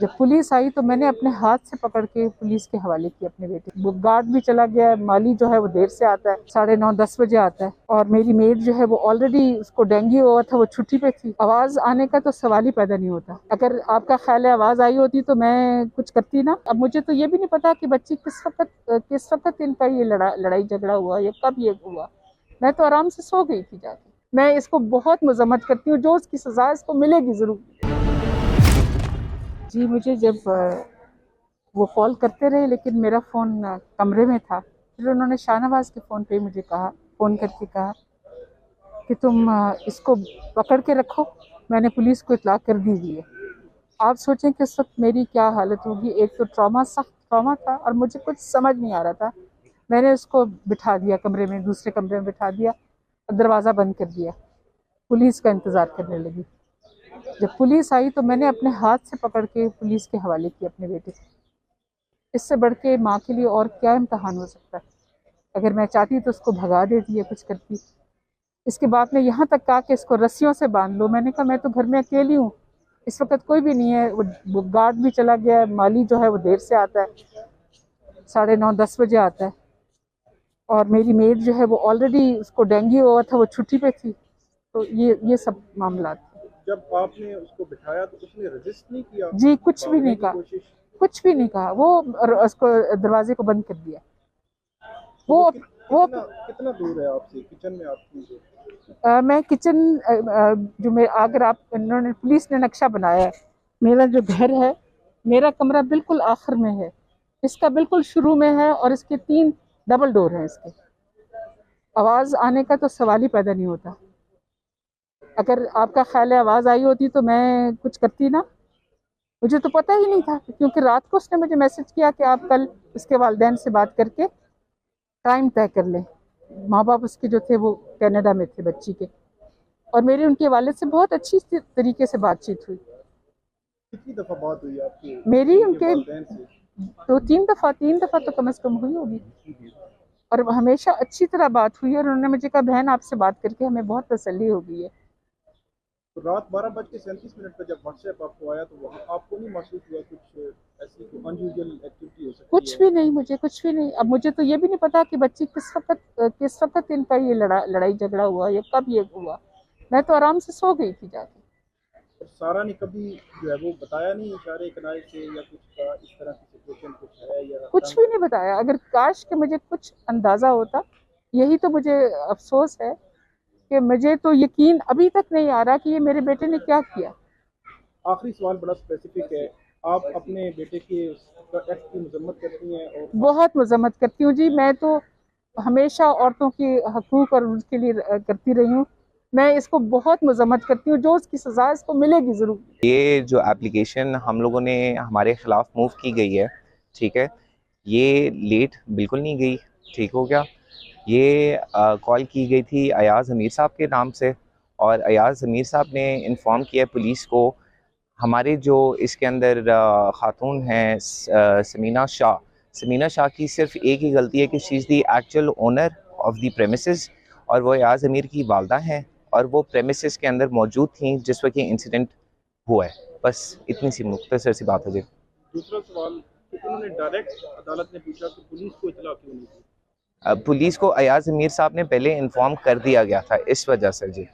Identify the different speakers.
Speaker 1: जब पुलिस आई तो मैंने अपने हाथ से पकड़ के पुलिस के हवाले किया अपने बेटे। वो गार्ड भी चला गया है, माली जो है वो देर से आता है, 9:30-10 बजे आता है। और मेरी मेड जो है वो ऑलरेडी उसको डेंगू हुआ था, वो छुट्टी पे थी। आवाज आने का तो सवाल ही पैदा नहीं होता। अगर आपका ख्याल है आवाज आई होती तो मैं कुछ करती ना। अब मुझे तो ये भी नहीं पता कि बच्ची किस वक्त इनका ये लड़ाई झगड़ा हुआ, ये कब ये हुआ। मैं तो आराम से सो गई थी जाके। मैं इसको बहुत मजम्मत करती हूँ, जो उसकी सजा इसको मिलेगी जरूर। जी, मुझे जब वो कॉल करते रहे लेकिन मेरा फ़ोन कमरे में था। फिर उन्होंने शाहनवाज के फ़ोन पे मुझे फ़ोन करके कहा कि तुम इसको पकड़ के रखो, मैंने पुलिस को इत्तला कर दी हुई है। आप सोचें कि उस वक्त मेरी क्या हालत होगी। एक तो सख्त ट्रॉमा था और मुझे कुछ समझ नहीं आ रहा था। मैंने उसको बिठा दिया कमरे में, दूसरे कमरे में बिठा दिया और दरवाज़ा बंद कर दिया। पुलिस का इंतज़ार करने लगी। जब पुलिस आई तो मैंने अपने हाथ से पकड़ के पुलिस के हवाले किया अपने बेटे को। इससे बढ़ के माँ के लिए और क्या इम्तहान हो सकता है। अगर मैं चाहती तो उसको भगा देती या कुछ करती। इसके बाद में यहाँ तक कहा कि इसको रस्सियों से बांध लो। मैंने कहा मैं तो घर में अकेली हूँ, इस वक्त कोई भी नहीं है। वो गार्ड भी चला गया है, माली जो है वो देर से आता है, 9:30-10 बजे आता है। और मेरी मेड जो है वो ऑलरेडी उसको डेंगू हुआ था, वो छुट्टी पे थी। तो ये सब मामला थे।
Speaker 2: जब आपने उसको बिठाया तो उसने रेजिस्ट नहीं किया?
Speaker 1: जी, कुछ भी नहीं कहा, कुछ भी नहीं कहा। वो उसको दरवाजे को बंद कर दिया। वो
Speaker 2: कितना दूर है आपसे किचन में आपकी?
Speaker 1: मैं किचन जो मैं अगर आप इन्होंने पुलिस ने नक्शा बनाया है, मेरा जो घर है, मेरा कमरा बिल्कुल आखिर में है, इसका बिल्कुल शुरू में है और इसके 3 डबल डोर हैं। इसके आवाज़ आने का तो सवाल ही पैदा नहीं होता। अगर आपका ख्याल है आवाज़ आई होती तो मैं कुछ करती ना। मुझे तो पता ही नहीं था, क्योंकि रात को उसने मुझे मैसेज किया कि आप कल उसके वालिदैन से बात करके टाइम तय कर लें। माँ बाप उसके जो थे वो कनाडा में थे बच्ची के। और मेरी उनके वालिद से बहुत अच्छी तरीके से बातचीत हुई।
Speaker 2: कितनी दफा बात हुई आपकी
Speaker 1: मेरी उनके
Speaker 2: वालिदैन से?
Speaker 1: तो 3 दफा तो कम से कम हुई होगी। और हमेशा अच्छी तरह बात हुई और उन्होंने मुझे कहा बहन आपसे बात करके हमें बहुत तसल्ली हो गई है।
Speaker 2: तो रात 12:37 पर जब व्हाट्सएप आपको आया तो वहाँ आपको नहीं महसूस हुआ कुछ ऐसी कोई अनयूजुअल एक्टिविटी हो सकती
Speaker 1: कुछ
Speaker 2: है?
Speaker 1: भी नहीं, मुझे कुछ भी नहीं। अब मुझे तो ये भी नहीं पता कि बच्ची किस वक्त इनका ये लड़ाई झगड़ा हुआ, ये कब ये हुआ। मैं तो आराम से सो गई थी जाके।
Speaker 2: और सारा ने कभी जो है वो बताया नहीं इशारे किनारे से या कुछ का इस तरह की सिचुएशन कुछ है या
Speaker 1: कुछ भी नहीं बताया। अगर काश कि मुझे कुछ अंदाजा होता। यही तो मुझे अफसोस है कि मुझे तो यकीन अभी तक नहीं आ रहा कि ये मेरे बेटे ने क्या किया।
Speaker 2: आखिरी सवाल बड़ा स्पेसिफिक है, आप अपने बेटे के एक्ट की मजम्मत करती हैं? और
Speaker 1: बहुत मजम्मत करती हूँ जी। मैं तो हमेशा औरतों के हकूक और उसके लिए करती रही हूँ। मैं इसको बहुत मजम्मत करती हूँ, जो उसकी सजा इसको मिलेगी जरूर।
Speaker 3: ये जो एप्लीकेशन हम लोगों ने हमारे खिलाफ मूव की गई है, ठीक है, ये लेट बिल्कुल नहीं गई। ठीक हो गया। ये कॉल की गई थी अयाज अमीर साहब के नाम से और अयाज अमीर साहब ने इन्फॉर्म किया पुलिस को। हमारे जो इसके अंदर खातून हैं समीना शाह की सिर्फ एक ही गलती है कि she is the actual owner of the premises और वो अयाज अमीर की वालदा हैं और वो प्रेमिसेस के अंदर मौजूद थी जिस वक्त ये इंसिडेंट हुआ है। बस इतनी सी मुख्तसर सी बात है जी।
Speaker 2: दूसरा सवाल कि उन्होंने डायरेक्ट अदालत ने पूछा कि पुलिस को इतला क्यों नहीं दी?
Speaker 3: पुलिस को अयाज अमीर साहब ने पहले इन्फॉर्म कर दिया गया था इस वजह से जी।